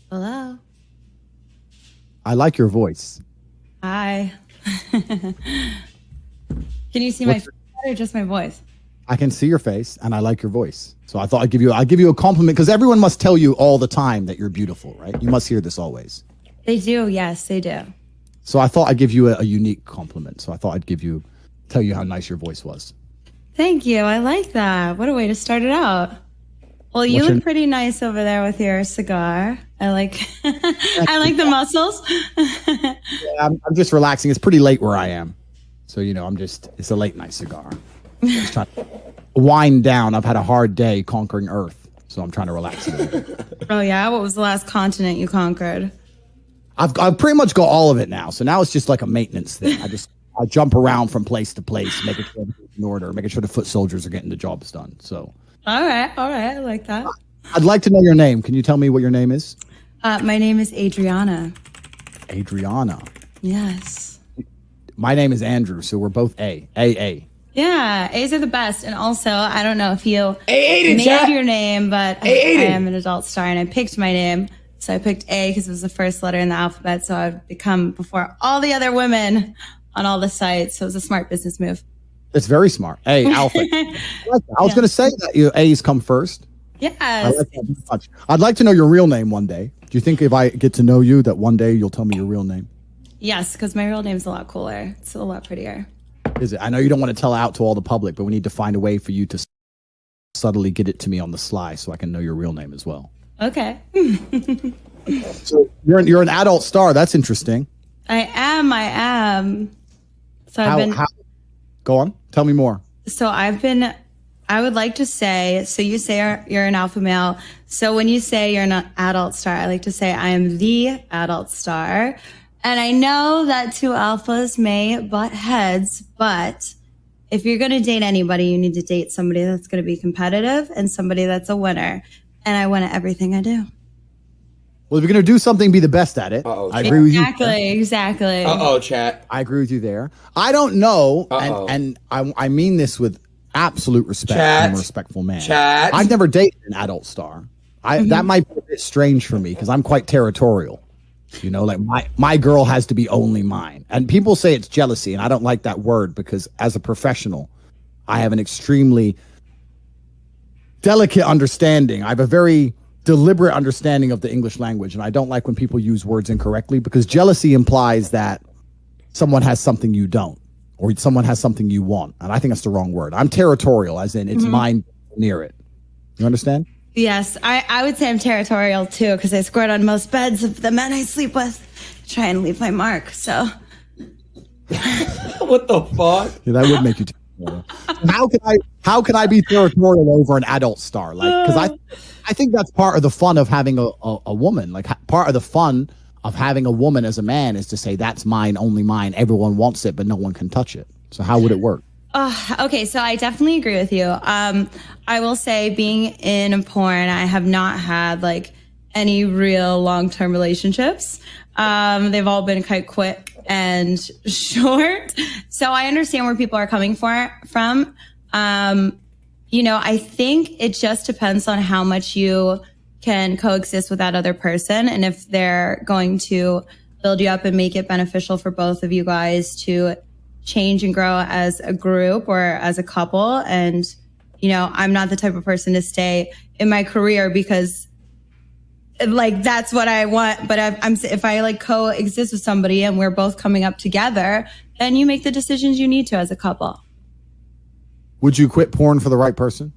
Hello. I like your voice. Hi. Can you see my face or just my voice? I can see your face and I like your voice. So I thought I'd give you a compliment because everyone must tell you all the time that you're beautiful, right? You must hear this always. They do. Yes, they do. So I thought I'd give you a unique compliment. So I thought I'd tell you how nice your voice was. Thank you. I like that. What a way to start it out. Well, you look pretty nice over there with your cigar. I like I like the muscles. Yeah, I'm just relaxing. It's pretty late where I am. So, it's a late night cigar. I'm just trying to wind down. I've had a hard day conquering Earth. So I'm trying to relax a little bit. Oh, yeah? What was the last continent you conquered? I've pretty much got all of it now. So now it's just like a maintenance thing. I jump around from place to place, making sure everything's in order, making sure the foot soldiers are getting the jobs done. So, all right, I like that. I'd like to know your name. Can you tell me what your name is? My name is Adriana. Adriana. Yes. My name is Andrew, so we're both A. Yeah, A's are the best. And also, I don't know if you Aiden, made your name, but I am an adult star, and I picked my name. So I picked A because it was the first letter in the alphabet, so I would become before all the other women on all the sites. So it was a smart business move. It's very smart. A, alpha. I was going to say that A's come first. Yes. I like that very much. I'd like to know your real name one day. Do you think if I get to know you that one day you'll tell me your real name? Yes, because my real name's a lot cooler. It's a lot prettier. Is it? I know you don't want to tell out to all the public, but we need to find a way for you to subtly get it to me on the sly so I can know your real name as well. Okay. So you're an adult star. That's interesting. I am. So Go on. Tell me more. So I would like to say, so you say you're an alpha male. So when you say you're an adult star, I like to say I am the adult star. And I know that two alphas may butt heads, but if you're going to date anybody, you need to date somebody that's going to be competitive and somebody that's a winner. And I win at everything I do. Well, if you're going to do something, be the best at it. I agree with you. Exactly. Chat. I agree with you there. I don't know, and I mean this with absolute respect. I'm a respectful man. Chat. I've never dated an adult star. That might be a bit strange for me because I'm quite territorial. Like my girl has to be only mine. And people say it's jealousy, and I don't like that word because as a professional, I have an extremely delicate understanding. I have a very deliberate understanding of the English language, and I don't like when people use words incorrectly because jealousy implies that someone has something you don't or someone has something you want, and I think that's the wrong word. I'm territorial, as in it's mine near it. You understand? Yes, I would say I'm territorial too because I squirt on most beds of the men I sleep with. Try and leave my mark. So what the fuck? Yeah, that would make you territorial. How can I be territorial over an adult star? Because I think that's part of the fun of having a woman. Like part of the fun of having a woman as a man is to say that's mine, only mine. Everyone wants it, but no one can touch it. So how would it work? Okay, so I definitely agree with you. I will say being in porn, I have not had like any real long-term relationships. They've all been quite quick and short. So I understand where people are coming from. I think it just depends on how much you can coexist with that other person and if they're going to build you up and make it beneficial for both of you guys to change and grow as a group or as a couple. And, I'm not the type of person to stay in my career because like, that's what I want. But if I like coexist with somebody and we're both coming up together, then you make the decisions you need to as a couple. Would you quit porn for the right person?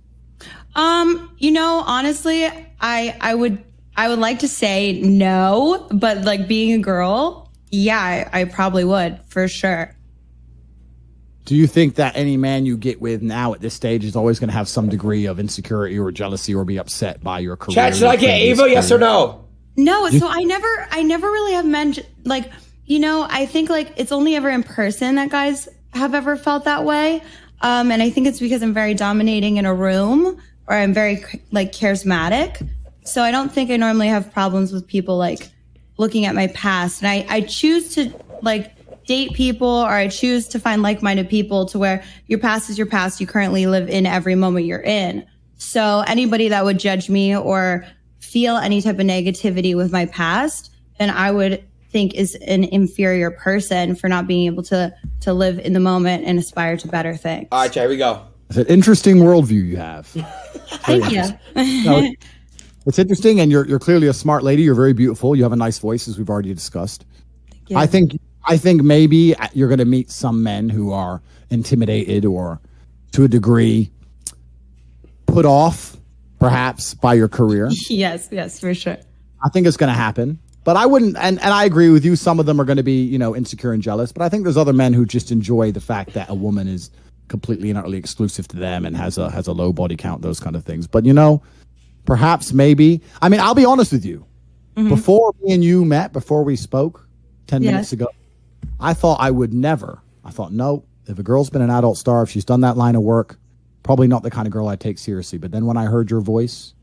Honestly, I would like to say no, but like being a girl, yeah, I probably would for sure. Do you think that any man you get with now at this stage is always going to have some degree of insecurity or jealousy or be upset by your career? Chat, should I get Ava? Yes or no? No. So I never really have mentioned like, I think like it's only ever in person that guys have ever felt that way. And I think it's because I'm very dominating in a room or I'm very like charismatic. So I don't think I normally have problems with people like looking at my past. And I choose to like date people or I choose to find like-minded people to where your past is your past. You currently live in every moment you're in. So anybody that would judge me or feel any type of negativity with my past, then I would think is an inferior person for not being able to live in the moment and aspire to better things. All right, here we go. It's an interesting worldview you have. Thank you. No, it's interesting, and you're clearly a smart lady. You're very beautiful. You have a nice voice, as we've already discussed. I think maybe you're going to meet some men who are intimidated or, to a degree, put off, perhaps, by your career. Yes, for sure. I think it's going to happen. But I wouldn't, and I agree with you. Some of them are going to be, insecure and jealous. But I think there's other men who just enjoy the fact that a woman is completely and utterly exclusive to them and has a low body count, those kind of things. But perhaps, maybe. I mean, I'll be honest with you. Mm-hmm. Before me and you met, before we spoke 10 minutes ago, I thought I would never. I thought, no, if a girl's been an adult star, if she's done that line of work, probably not the kind of girl I take seriously. But then when I heard your voice,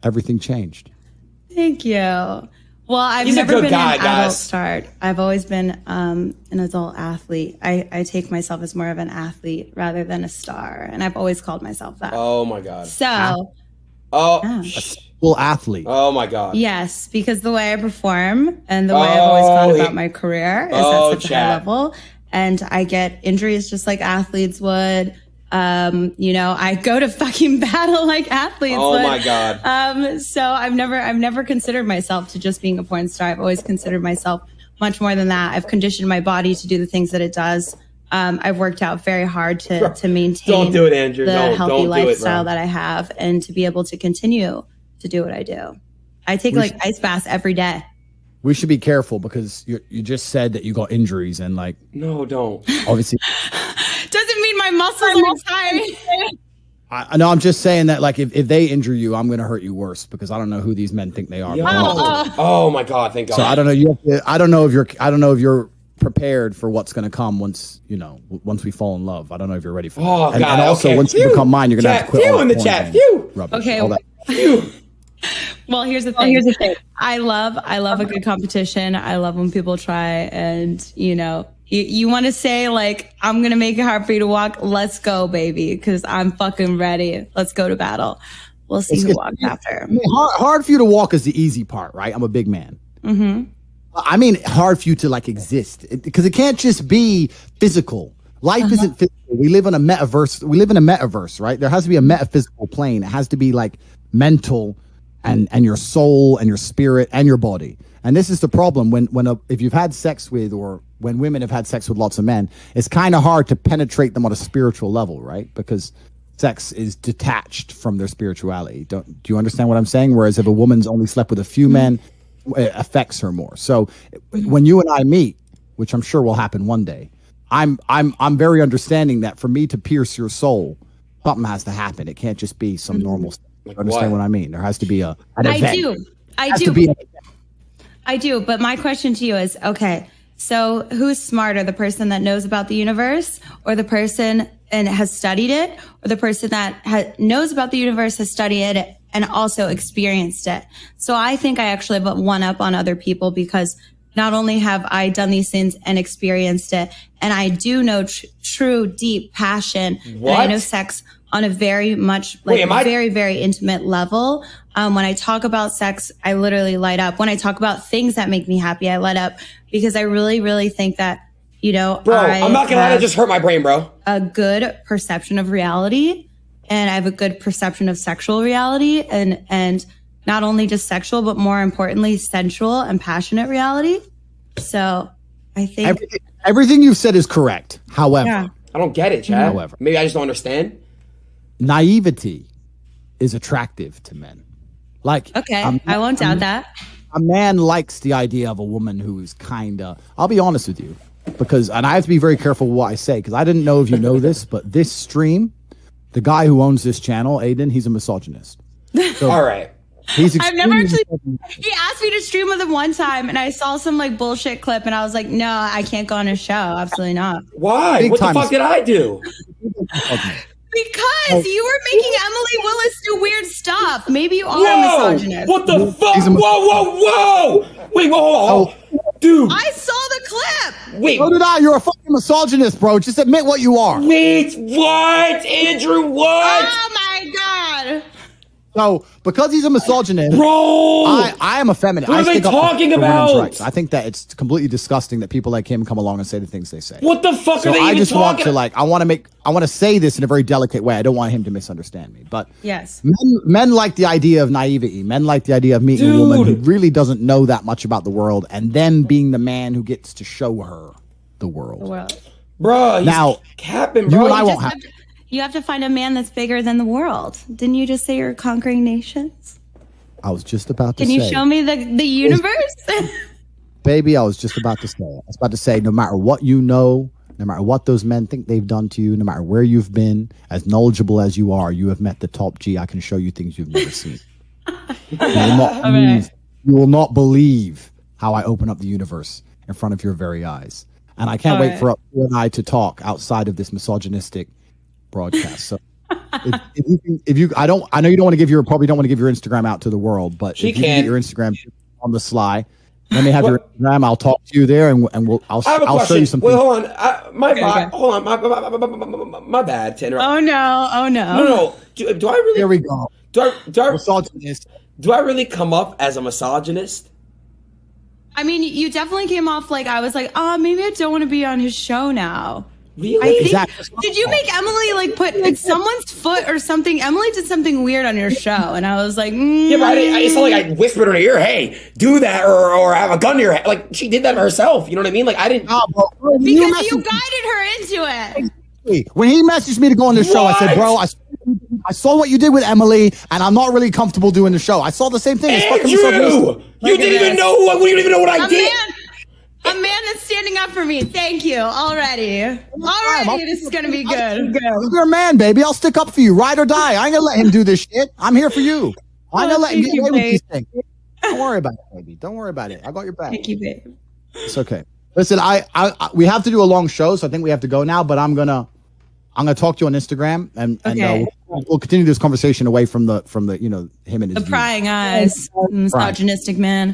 everything changed. Thank you. Well, I've He's never a good been guy, an adult guys. star. I've always been an adult athlete. I take myself as more of an athlete rather than a star, and I've always called myself that. Oh my God. So, Oh. Full athlete. Oh my God. yes, because the way I perform and the way I've always gone about my career is at such a high level, and I get injuries just like athletes would. I go to fucking battle like athletes Oh would. my God. So I've never considered myself to just being a porn star. I've always considered myself much more than that. I've conditioned my body to do the things that it does. I've worked out very hard to maintain Don't do it, Andrew. the Don't healthy do lifestyle it, bro. that I have and to be able to continue to do what I do. I take ice baths every day. We should be careful because you just said that you got injuries and No, don't. obviously. Doesn't mean my muscles are tight. I know. I'm just saying that if they injure you, I'm going to hurt you worse because I don't know who these men think they are. Yo. Oh my God. Thank God. So I don't know. I don't know if you're prepared for what's going to come once we fall in love. I don't know if you're ready for that. Oh, and God, also, okay. once you become mine, you're going to have to quit. Phew all in the porn chat. and Phew. rubbish, Okay. all that. Phew. Well, here's the thing. I love a good competition. I love when people try and, you want to say I'm going to make it hard for you to walk. Let's go, baby. Cause I'm fucking ready. Let's go to battle. We'll see who walks after. I mean, hard for you to walk is the easy part, right? I'm a big man. Mm-hmm. I mean, hard for you to exist because it can't just be physical. Life isn't physical. We live in a metaverse, right? There has to be a metaphysical plane. It has to be mental and your soul and your spirit and your body. And this is the problem if you've had sex with, or when women have had sex with lots of men, it's kind of hard to penetrate them on a spiritual level, right? Because sex is detached from their spirituality. Do you understand what I'm saying? Whereas if a woman's only slept with a few men, it affects her more. So when you and I meet, which I'm sure will happen one day, I'm very understanding that for me to pierce your soul, something has to happen. It can't just be some normal stuff. You understand what I mean? There has to be an event. I do. But my question to you is, okay, so who's smarter, the person that knows about the universe or the person and has studied it, or the person that knows about the universe, has studied it, and also experienced it? So I think I actually have one up on other people because not only have I done these things and experienced it, and I do know true, deep passion, and I know sex on a very much very, very intimate level. When I talk about sex, I literally light up. When I talk about things that make me happy, I light up because I really, really think that, bro, I'm not gonna let it just hurt my brain, bro. A good perception of reality, and I have a good perception of sexual reality, and not only just sexual, but more importantly, sensual and passionate reality. So I think everything you've said is correct. However, I don't get it, Chad. However, maybe I just don't understand. Naivety is attractive to men. I won't doubt that. A man likes the idea of a woman who's I'll be honest with you, and I have to be very careful what I say, because I didn't know if you know this, but this stream, the guy who owns this channel, Aiden, he's a misogynist. So all right. I've never actually. He asked me to stream with him one time, and I saw some bullshit clip, and I was like, "No, I can't go on his show. Absolutely not." Why? What the fuck did I do? Because you were making Emily Willis do weird stuff. Maybe you are a misogynist. What the fuck? Whoa! Wait, whoa! Dude, I saw the clip. Wait, so did I. You're a fucking misogynist, bro. Just admit what you are. Wait, what, Andrew? What? Oh my god! So because he's a misogynist, Bro, I am a feminist. What are they talking about? Rights. I think that it's completely disgusting that people like him come along and say the things they say. What the fuck are they I even just want talking? to I want to say this in a very delicate way. I don't want him to misunderstand me. But Yes, men like the idea of naivety. Men like the idea of meeting a woman who really doesn't know that much about the world, and then being the man who gets to show her the world. Bro, he's now capping, bro. You and I won't have. You have to find a man that's bigger than the world. Didn't you just say you're conquering nations? I was just about to say. Can you show me the universe? Baby, I was just about to say. I was about to say, no matter what you know, no matter what those men think they've done to you, no matter where you've been, as knowledgeable as you are, you have met the top G. I can show you things you've never seen. You will not believe how I open up the universe in front of your very eyes. And I can't wait for you and I to talk outside of this misogynistic broadcast. So if you I know you don't want to give your Instagram out to the world, but if you can get your Instagram on the sly, let me have your Instagram. I'll talk to you there, and I'll show you something. Wait, hold on. My bad to interrupt. Oh no. No. Do I really? Here we go. Do I Misogynist. Do I really come up as a misogynist? I mean, you definitely came off like I was like, oh, maybe I don't want to be on his show now. Really? Exactly. Did you make Emily like put someone's foot or something? Emily did something weird on your show, and I was like, yeah, but it's not like I whispered in her ear, "Hey, do that," or have a gun to your head. Like she did that herself. You know what I mean? Like I didn't. because you guided her into it. When he messaged me to go on the show, I said, "Bro, I saw what you did with Emily, and I'm not really comfortable doing the show." I saw the same thing. Andrew, you didn't even know. You didn't even know what I did. A man that's standing up for me. Thank you. Already, this is gonna be good. You're a man, baby. I'll stick up for you, ride or die. I ain't gonna let him do this shit. I'm here for you. I ain't gonna let him get away with these things. Don't worry about it, baby. Don't worry about it. I got your back. Thank you, babe. It's okay. Listen, we have to do a long show, so I think we have to go now. But I'm gonna talk to you on Instagram, and we'll continue this conversation away from the him and his prying eyes, misogynistic man.